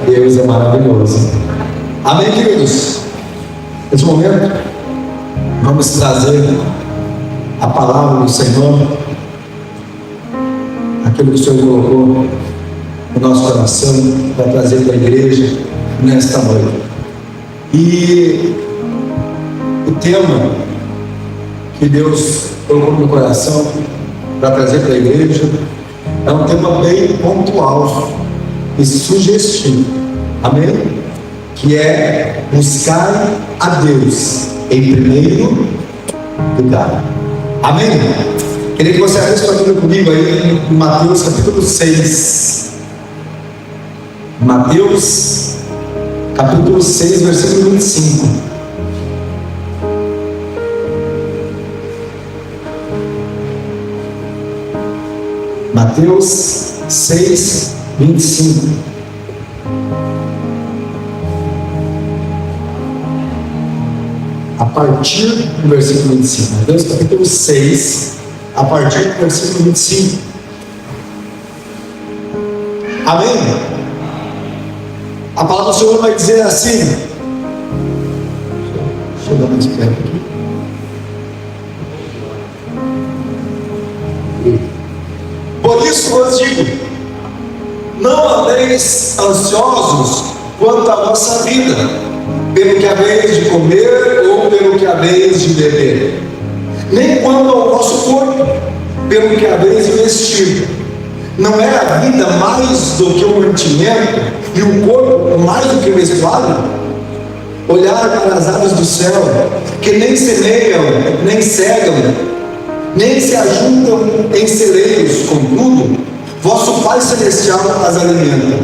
Deus é maravilhoso. Amém, queridos? Nesse momento, vamos trazer a palavra do Senhor, aquilo que o Senhor colocou no nosso coração, para trazer para a igreja nesta noite. E o tema que Deus colocou no meu coração para trazer para a igreja é um tema bem pontual e sugestivo, amém? Que é buscar a Deus em primeiro lugar, amém? Queria que você abrisse a Bíblia comigo aí em Mateus capítulo 6. Mateus capítulo 6, versículo 25. Mateus 6, 25. A partir do versículo 25. Mateus capítulo 6, a partir do versículo 25. Amém? A palavra do Senhor vai dizer assim. Deixa eu dar mais perto aqui. Por isso vos digo, não andeis ansiosos quanto à vossa vida, pelo que haveis de comer ou pelo que haveis de beber, nem quanto ao vosso corpo, pelo que haveis de vestir. Não é a vida mais do que o mantimento, e o corpo mais do que o vestuário? Olhar para as aves do céu, que nem semeiam, nem cegam, nem se ajuntam em celeiros, contudo, vosso Pai Celestial as alimenta.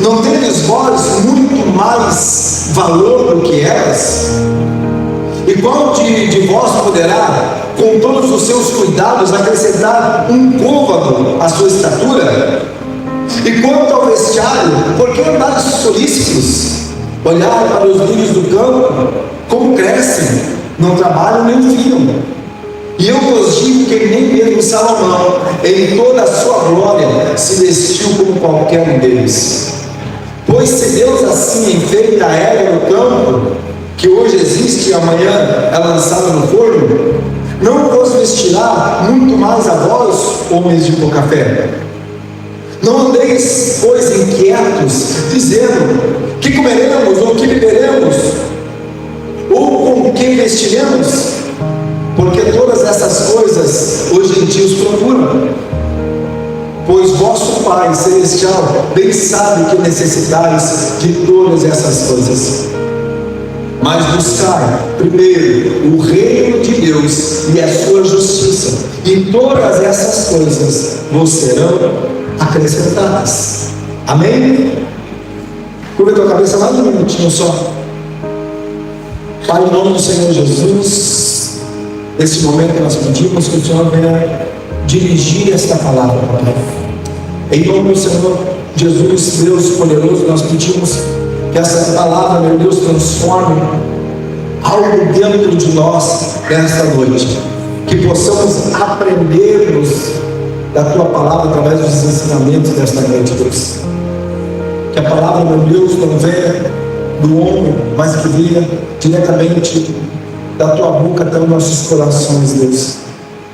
Não tendes vós muito mais valor do que elas? E qual de vós poderá, com todos os seus cuidados, acrescentar um côvado à sua estatura? E quanto ao vestiário, por que andais solícitos? Olhai para os lírios do campo, como crescem, não trabalham nem fiam. E eu vos digo que nem mesmo Salomão, em toda a sua glória, se vestiu como qualquer um deles. Pois se Deus assim enfeita a erva do campo, que hoje existe e amanhã é lançada no forno, não vos vestirá muito mais a vós, homens de pouca fé? Não andeis, pois, inquietos, dizendo: que comeremos, ou que beberemos, ou com que vestiremos? Porque todas essas coisas os gentios procuram. Pois vosso Pai Celestial bem sabe que necessitais de todas essas coisas. Mas buscai primeiro o reino de Deus e a sua justiça, e todas essas coisas vos serão acrescentadas. Amém? Curva a tua cabeça mais um minutinho só. Pai, em nome do Senhor Jesus, nesse momento que nós pedimos que o Senhor venha dirigir esta palavra, Pai. Em nome do Senhor Jesus, Deus poderoso, nós pedimos que essa palavra, meu Deus, transforme algo dentro de nós nesta noite, que possamos aprendermos da Tua palavra através dos ensinamentos desta noite, Deus. Que a palavra, meu Deus, não venha do homem, mas que venha diretamente da Tua boca até os nossos corações, Deus,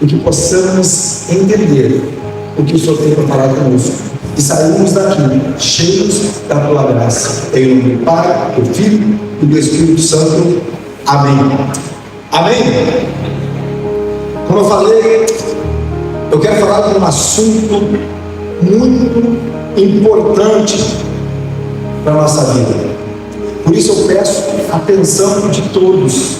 e que possamos entender o que o Senhor tem para falar conosco, e saímos daqui cheios da Tua graça, em nome do Pai, do Filho e do Espírito Santo. Amém. Amém. Como eu falei, eu quero falar de um assunto muito importante para a nossa vida. Por isso eu peço a atenção de todos,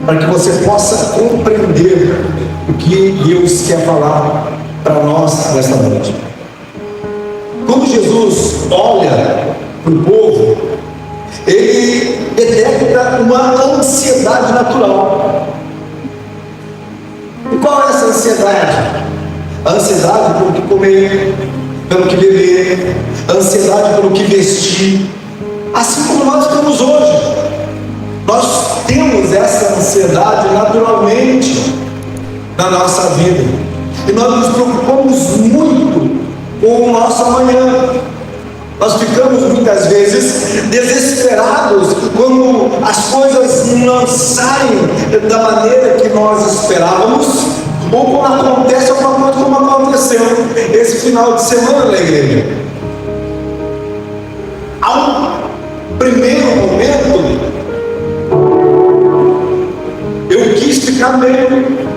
para que você possa compreender o que Deus quer falar para nós nesta noite. Quando Jesus olha para o povo, ele detecta uma ansiedade natural. E qual é essa ansiedade? A ansiedade pelo que comer, pelo que beber, a ansiedade pelo que vestir, assim como nós temos hoje. Nós temos essa ansiedade naturalmente na nossa vida, e nós nos preocupamos muito com o nosso amanhã. Nós ficamos muitas vezes desesperados quando as coisas não saem da maneira que nós esperávamos, ou quando acontece alguma coisa como aconteceu esse final de semana na igreja. Há um primeiro momento, eu quis ficar meio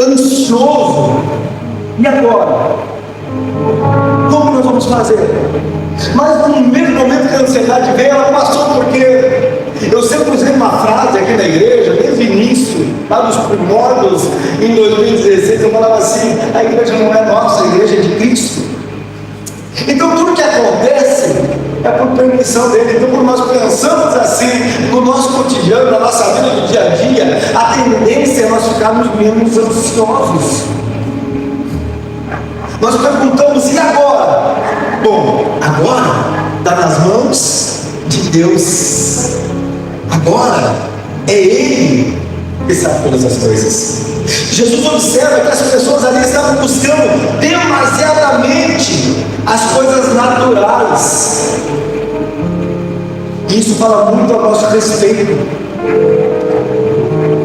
ansioso. E agora? Como nós vamos fazer? Mas no mesmo momento que a ansiedade veio, ela passou, porque eu sempre usei uma frase aqui na igreja, desde o início, lá dos primórdios, em 2016, eu falava assim: a igreja não é nossa, a igreja é de Cristo. Então tudo que acontece é por permissão dele. Então, quando nós pensamos assim no nosso cotidiano, na nossa vida do dia a dia, a tendência é nós ficarmos menos ansiosos. Nós perguntamos: e agora? Bom, agora está nas mãos de Deus. Agora é Ele que sabe todas as coisas. Jesus observa que as pessoas ali estavam buscando demasiadamente as coisas naturais. Isso fala muito a nosso respeito,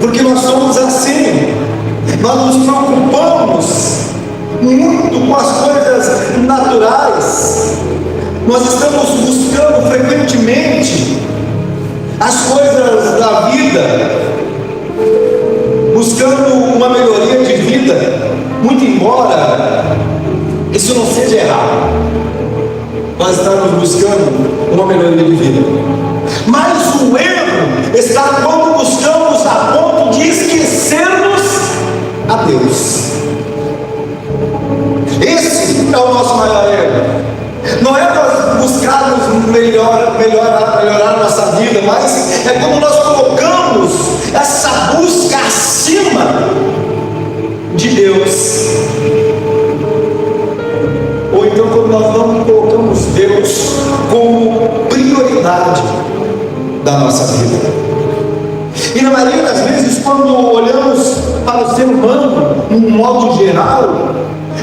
porque nós somos assim. Nós nos preocupamos muito com as coisas naturais. Nós estamos buscando frequentemente as coisas da vida, buscando uma melhoria de vida, muito embora isso não seja errado. Nós estamos buscando uma melhoria de vida, mas o erro está quando buscamos a ponto de esquecermos a Deus. Esse é o nosso maior erro. Não é nós buscarmos melhorar nossa vida, mas é quando nós colocamos essa busca acima de Deus. Ou então quando nós não colocamos Deus como prioridade da nossa vida. E na maioria das vezes, quando olhamos para o ser humano, num modo geral,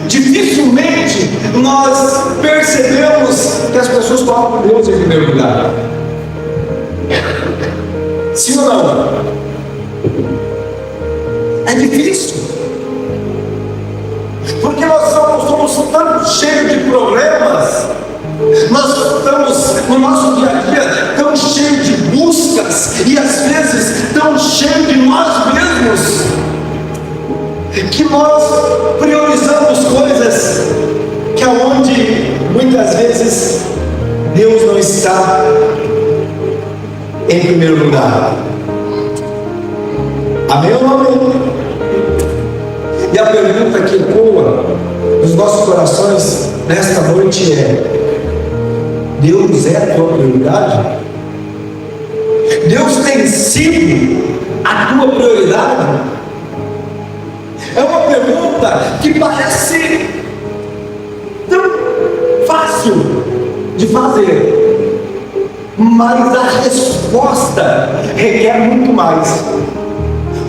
dificilmente nós percebemos que as pessoas colocam Deus em primeiro lugar. Sim ou não? É difícil, porque nós somos tão cheios de problemas, nós estamos no nosso dia a dia tão cheios de buscas, e às vezes tão cheios de nós mesmos, que nós priorizamos coisas que aonde muitas vezes Deus não está em primeiro lugar. Amém ou não amém? E a pergunta que ecoa nos nossos corações nesta noite é: Deus é a tua prioridade? Deus tem sido a tua prioridade? É uma pergunta que parece tão fácil de fazer, mas a resposta requer muito mais.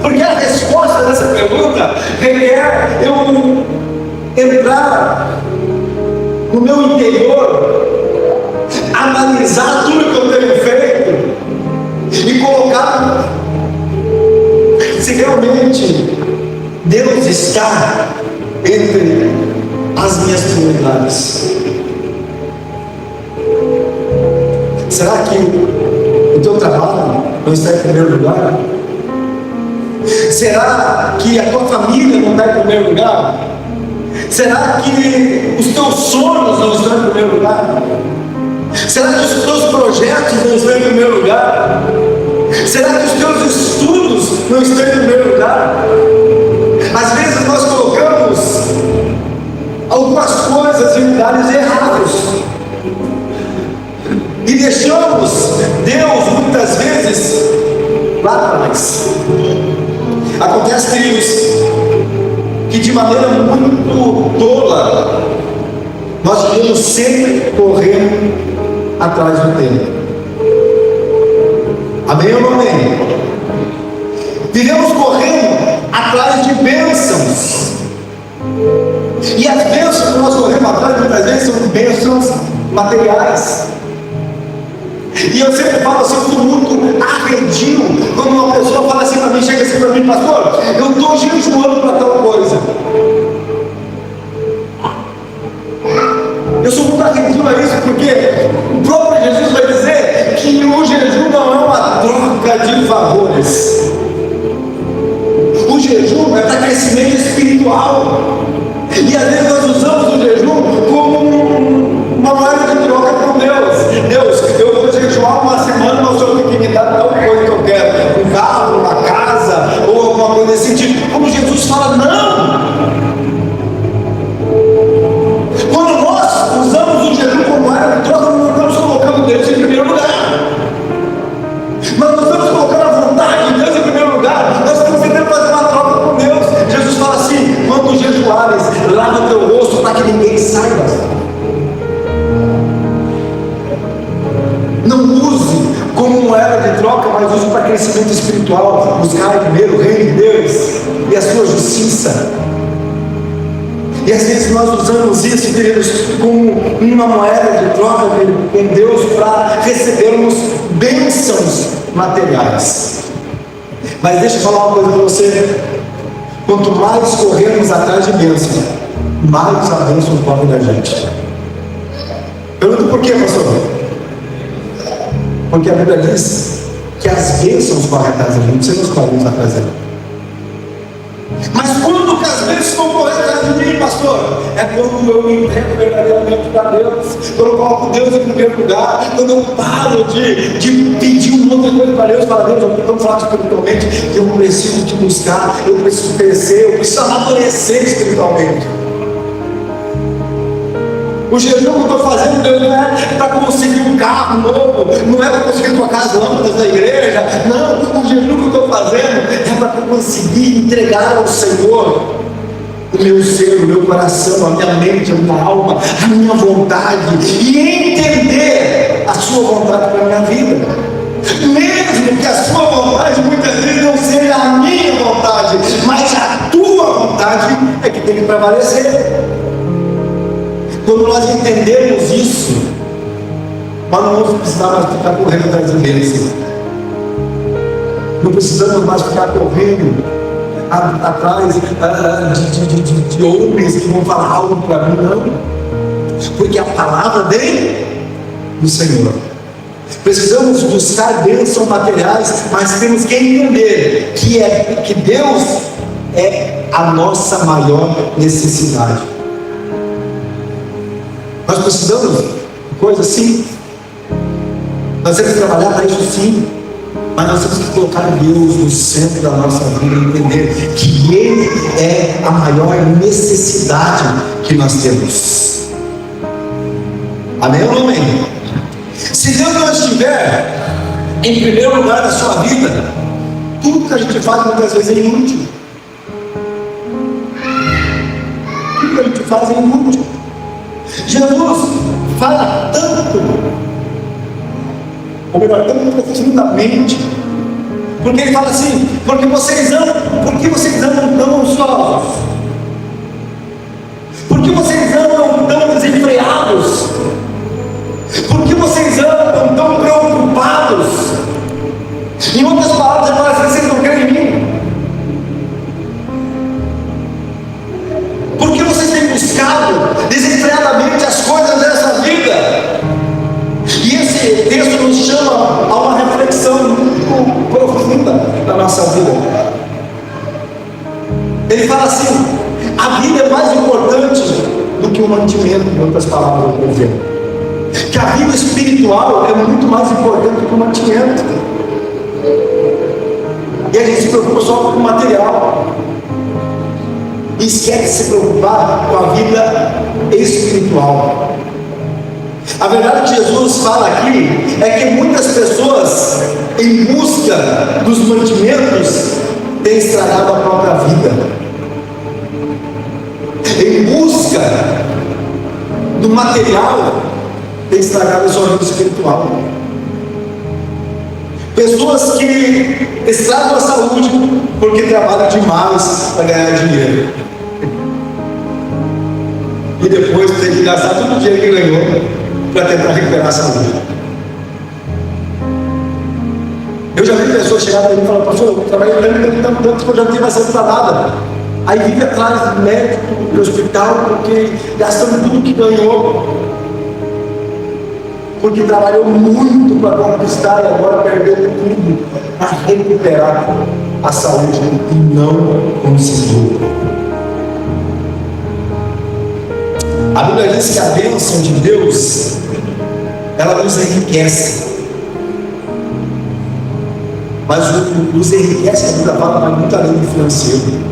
Porque a resposta dessa pergunta requer eu entrar no meu interior, analisar tudo que eu tenho feito e colocar se realmente Deus está entre as minhas prioridades. Será que o teu trabalho não está em primeiro lugar? Será que a tua família não está em primeiro lugar? Será que os teus sonhos não estão em primeiro lugar? Será que os teus projetos não estão em primeiro lugar? Será que os teus estudos não estão em primeiro lugar? Às vezes nós colocamos algumas coisas em lugares errados e deixamos Deus muitas vezes lá atrás. Acontece, queridos, que de maneira muito tola nós queremos sempre correr atrás do tempo. Amém ou não amém? Vivemos correndo atrás de bênçãos, e as bênçãos que nós corremos atrás muitas vezes são bênçãos materiais. E eu sempre falo assim, eu estou muito arredio quando uma pessoa fala assim para mim, chega assim para mim, pastor, eu estou jejuando para tal coisa. Eu sou muito arredio a isso, porque o próprio Jesus vai dizer que o jejum não é uma troca de favores. O jejum é para crescimento espiritual. E às vezes nós usamos o jejum como uma moeda de troca com Deus. Deus, eu vou jejuar uma semana, mas o Senhor tem que me dar tal coisa que eu quero. Um carro, uma casa, ou alguma coisa desse sentido. Como Jesus fala, não! Quando nós usamos o jejum como moeda de troca, nós não estamos colocando Deus em primeiro lugar. Mas nós estamos colocando a vontade de Deus em primeiro lugar. Nós estamos tentando fazer uma troca com Deus. Jesus fala assim, quando jejuares, lava o teu rosto para que ninguém saiba. Não use como moeda de troca, mas use para crescimento espiritual. Buscar primeiro o reino de Deus e a sua justiça. E às vezes nós usamos isso, queridos, como uma moeda de troca com Deus para recebermos bênçãos materiais. Mas deixa eu falar uma coisa para você. Quanto mais corrermos atrás de bênção, mais a bênção corre da gente. Pergunta por quê, pastor? Porque a Bíblia diz que as bênçãos correm atrás da gente, nós corremos atrás dela. Mas quando que as bênçãos vão correr atrás de mim, pastor? É quando eu me entrego verdadeiramente para Deus, quando eu coloco Deus em primeiro lugar, quando eu paro de pedir um monte de coisa para Deus, para Deus, eu estou falando espiritualmente, que eu preciso te buscar, eu preciso crescer, eu preciso amadurecer espiritualmente. O jejum que eu estou fazendo, Deus, não é para conseguir um carro novo, não é para conseguir trocar as lâmpadas da igreja, não, o jejum que eu estou fazendo é para conseguir entregar ao Senhor o meu ser, o meu coração, a minha mente, a minha alma, a minha vontade, e entender a sua vontade para a minha vida. Mesmo que a sua vontade muitas vezes não seja a minha vontade, mas a tua vontade é que tem que prevalecer. Quando nós entendemos isso, nós não vamos precisar mais ficar correndo atrás de bênçãos. Não precisamos mais ficar correndo atrás de homens que vão falar algo para mim, não. Porque a palavra vem do Senhor. Precisamos buscar bênçãos materiais, mas temos que entender que Deus é a nossa maior necessidade. Nós precisamos de coisas sim. Nós temos que trabalhar para isso sim. Mas nós temos que colocar Deus no centro da nossa vida e entender que Ele é a maior necessidade que nós temos. Amém ou não amém? Se Deus não estiver em primeiro lugar na sua vida, tudo que a gente faz muitas vezes é inútil. Tudo que a gente faz é inútil. Jesus fala tanto, ou melhor, tão profundamente, porque ele fala assim, porque vocês andam tão ansiosos, porque vocês andam tão desenfreados, porque vocês andam tão preocupados. Em outras palavras, ele fala assim, vocês não creem em mim, porque vocês têm buscado desenfreadamente as coisas dessa vida. E esse texto nos chama a uma reflexão muito profunda da nossa vida. Ele fala assim, a vida é mais importante do que o mantimento, em outras palavras, do governo. Que a vida espiritual é muito mais importante do que o mantimento. E a gente se preocupa só com o material. E esquece de se preocupar com a vida espiritual. A verdade que Jesus fala aqui é que muitas pessoas, em busca dos mantimentos, têm estragado a própria vida. Em busca do material, têm estragado a sua vida espiritual. Pessoas que estragam a saúde porque trabalham demais para ganhar dinheiro. E depois tem que gastar todo o dinheiro que ganhou para tentar recuperar a saúde. Eu já vi pessoas chegar para mim e falar: pastor, eu trabalhei tanto que eu já não tenho mais saúde para nada. Aí vive atrás do médico, do hospital, porque gastando tudo que ganhou, porque trabalhou muito para conquistar e agora perdeu tudo para recuperar a saúde e não conseguiu. A Bíblia diz que a bênção de Deus, ela nos enriquece. Mas nos enriquece, a Bíblia fala, vai muito além do financeiro.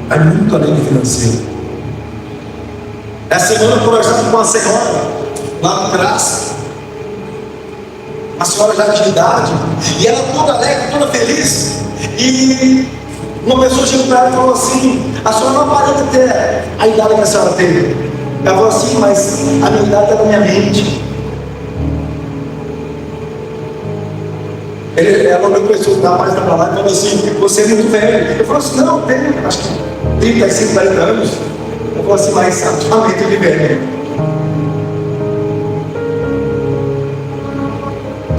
Vai muito além do financeiro. Essa semana eu conversava com uma senhora lá atrás, uma senhora já de idade, e ela toda alegre, toda feliz. E uma pessoa chegou para ela e falou assim: a senhora não aparenta ter a idade que a senhora tem. Ela falou assim: mas a minha idade está na minha mente. Ela olhou para esse lugar mais para lá e falou assim: você é muito velho. Eu falei assim: não, eu tenho acho que 35, 40 anos. Eu falei assim: mas atualmente eu me velho.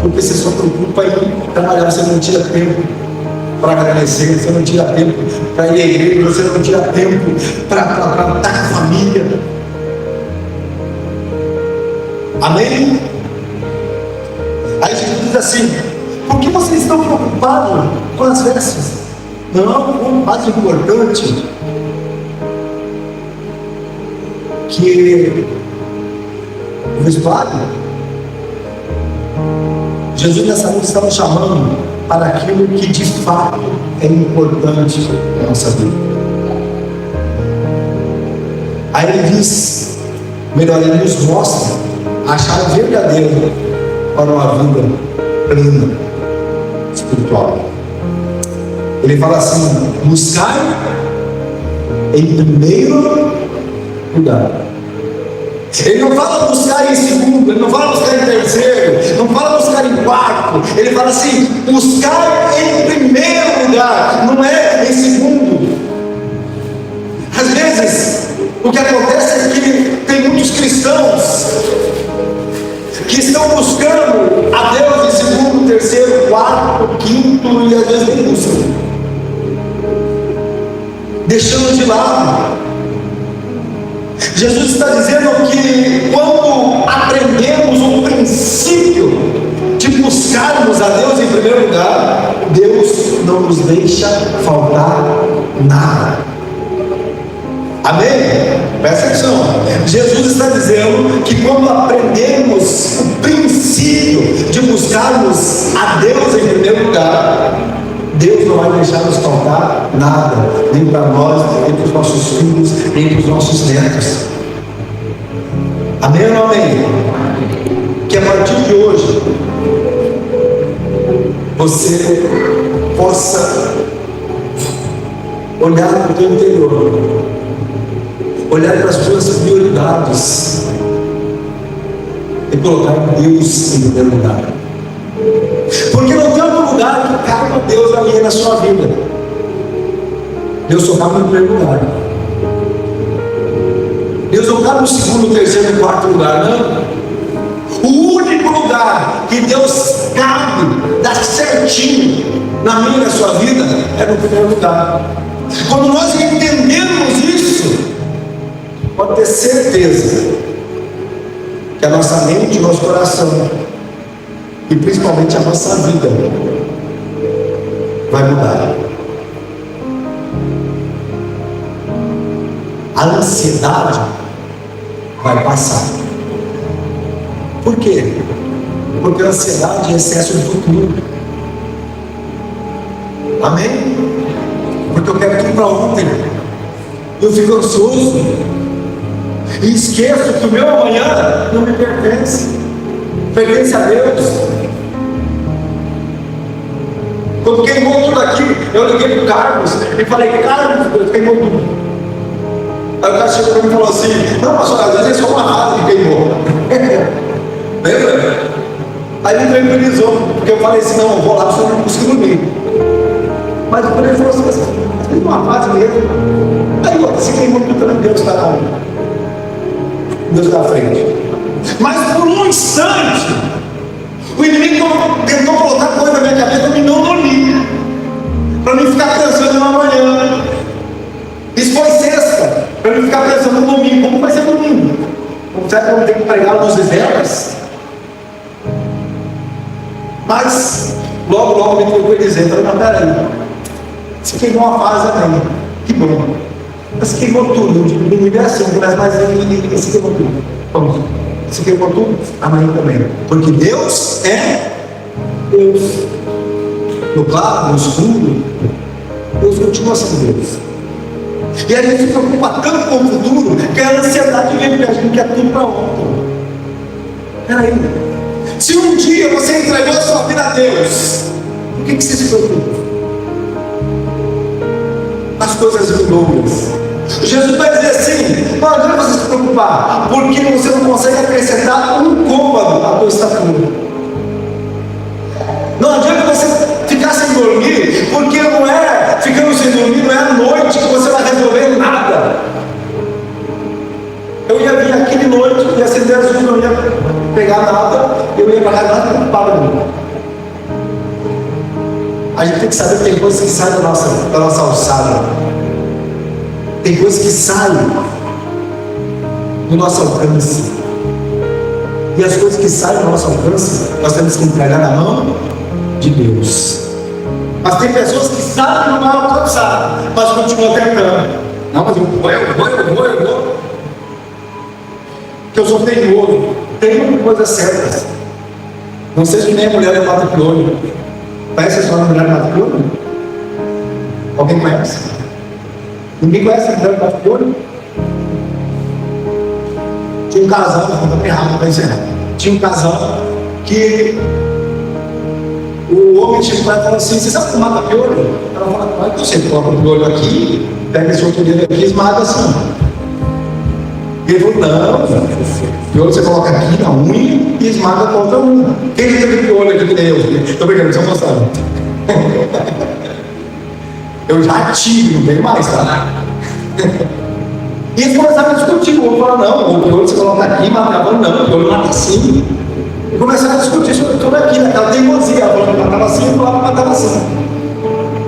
Porque você só preocupa em trabalhar, você não tira tempo para agradecer, você não tira tempo para ir à igreja, você não tira tempo para estar com a família. Amém? Aí Jesus diz assim: por que vocês estão preocupados com as vestes? Não, o mais importante que o vestuário. Jesus nessa noite estava chamando para aquilo que de fato é importante na nossa vida. Aí ele diz, melhor, ele nos mostra a chave verdadeira para uma vida plena espiritual. Ele fala assim: buscai em primeiro lugar. Ele não fala buscar em segundo, ele não fala buscar em terceiro, não fala buscar em quarto. Ele fala assim: buscar em primeiro lugar, não é em segundo. Às vezes, o que acontece é que tem muitos cristãos que estão buscando a Deus em segundo, terceiro, quarto, quinto, e às vezes nem buscam, deixando de lado. Jesus está dizendo que quando aprendemos o princípio de buscarmos a Deus em primeiro lugar, Deus não nos deixa faltar nada. Amém? Presta atenção. Jesus está dizendo que quando aprendemos o princípio de buscarmos a Deus em primeiro lugar, Deus não vai deixar nos faltar nada, nem para nós, nem para os nossos filhos, nem para os nossos netos. Amém ou não amém? Que a partir de hoje você possa olhar para o teu interior, olhar para as suas prioridades e colocar Deus em primeiro lugar. Porque não tem outro lugar que cabe a Deus ali na sua vida. Deus só cabe no primeiro lugar. Deus não cabe no segundo, terceiro e quarto lugar, não. O único lugar que Deus cabe, dá certinho na minha e na sua vida, é no primeiro lugar. Quando nós entendemos isso, pode ter certeza que a nossa mente, o nosso coração e principalmente a nossa vida vai mudar. A ansiedade vai passar. Por quê? Porque a ansiedade é excesso de futuro. Amém? Porque eu quero tudo para ontem. Eu fico ansioso e esqueço que o meu amanhã não me pertence. Pertence a Deus. Quando queimou tudo aqui, eu liguei para o Carlos e falei: Carlos, queimou tudo. Aí o cara chegou para mim e falou assim: não, pastor, às vezes é só uma rata que queimou. Lembra? Aí ele tranquilizou, porque eu falei assim: não, eu vou lá, só não consigo dormir. Mas quando ele falou assim: mas tem uma fase mesmo. Aí se queimou tudo também, Deus está lá. Deus está à frente. Mas por um instante, o inimigo tentou colocar coisa na minha cabeça para mim não dormir, para mim ficar pensando no amanhã. Isso foi sexta, para mim ficar pensando no domingo. Como vai ser domingo? Será que eu vou ter que pregar luz de velas? Mas logo me foi dizendo: não, peraí, se queimou a fase também, que bom. Mas queimou tudo, no universo, mas se queimou tudo. Vamos, se queimou tudo, amanhã também. Porque Deus é Deus. No claro, no escuro, Deus continua sendo Deus. E a gente se preocupa tanto com o futuro que a ansiedade vem, porque a gente quer tudo para ontem. Peraí, se um dia você entregou a sua vida a Deus, por que você se preocupa? As coisas inúmeras. Jesus vai dizer assim: não adianta você se preocupar, porque você não consegue acrescentar um côvado à tua estatura. Não adianta você ficar sem dormir, porque não é ficando sem dormir, não é à noite que você vai resolver nada. Eu ia vir aqui de noite, ia acender as luzes, não ia pegar nada, eu ia para casa preocupado. A gente tem que saber que tem coisas que saem da nossa alçada. Tem coisas que saem do nosso alcance. E as coisas que saem do nosso alcance, nós temos que entregar na mão de Deus. Mas tem pessoas que sabem que não vai alcançar, mas continuam tentando. Não, mas eu vou. Que eu sou teimoso. Tenho coisas certas. Não seja que nem a mulher levada de olho. Conhece a história da mulher levada de olho? Alguém conhece? Ninguém conhece a mulher levada de olho? Tinha um casal, vou dar errado para encerrar. Tinha um casal que o homem chegou para ela e falou assim: você sabe como mata piolho? Ela falou: ah, então você coloca o piolho aqui, pega esse outro dedo aqui e esmaga assim. E ele falou: não, piolho você coloca aqui na unha e esmaga com a outra unha. Quem já teve piolho aqui que nem eu? Estou brincando, vocês não gostaram. Eu já tive, não tenho mais, tá? E eles começaram a discutir. O outro falou: não, o piolho você coloca aqui e mata. Ela falou: não, o piolho mata assim. E começaram a discutir sobre aquilo, aquela teimosia. Ela falou que matava assim, eu falava que matava assim.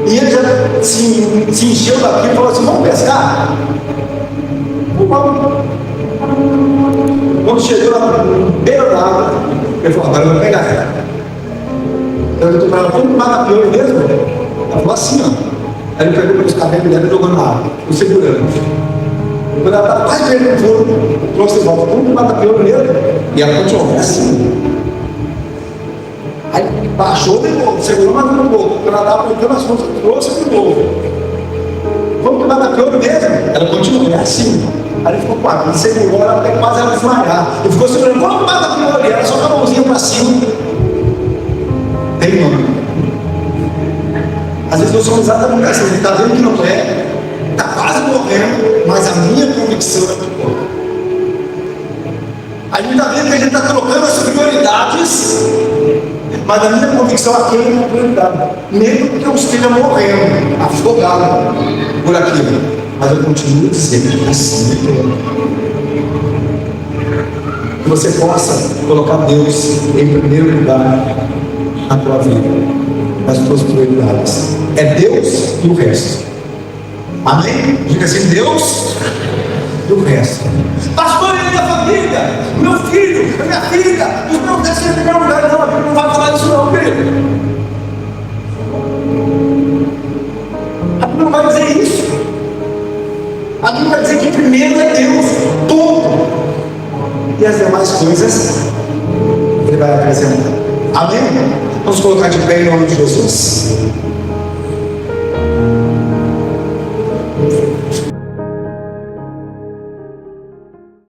E ele já se encheu daquilo e falou assim: vamos pescar? Vamos. Quando chegou na beira da água, ele falou: agora eu vou pegar ela. Então eu estou falando: vamos matar piolho mesmo? Ela falou assim, ó. Aí ele pegou pelos cabelos dela e jogou na água, o segurando. Quando ela estava quase perdendo o fogo, trouxe de volta: vamos matar piolho mesmo? E ela continuou assim. Aí baixou de novo, segurou mais um pouco. Quando ela estava apontando as forças, trouxe de novo. Vamos matar piolho mesmo? Ela continuou, é assim. Aí ele ficou com a mão, segurou ela até quase ela desmaiar. Ele ficou segurando: vamos matar piolho. E ela só com a mãozinha para cima. Tem nome. Às vezes nós somos exatamente assim. Ele está vendo que não é, está quase morrendo, mas a minha convicção é que morre. A gente está vendo que a gente está colocando as prioridades, mas a minha convicção aqui é a minha prioridade. Mesmo que eu esteja morrendo, afogado por aquilo, mas eu continuo dizendo assim. Que você possa colocar Deus em primeiro lugar na tua vida, nas tuas prioridades. É Deus e o resto. Amém? Diga assim: Deus e o resto. Pastor, e a minha família, meu filho, a minha filha, os meus descem em primeiro lugar. Não, a Bíblia não vai falar disso não, querido. A Bíblia não vai dizer isso. A Bíblia vai dizer que primeiro é Deus, tudo. E as demais coisas Ele vai acrescentar. Amém? Vamos colocar de pé em nome de Jesus.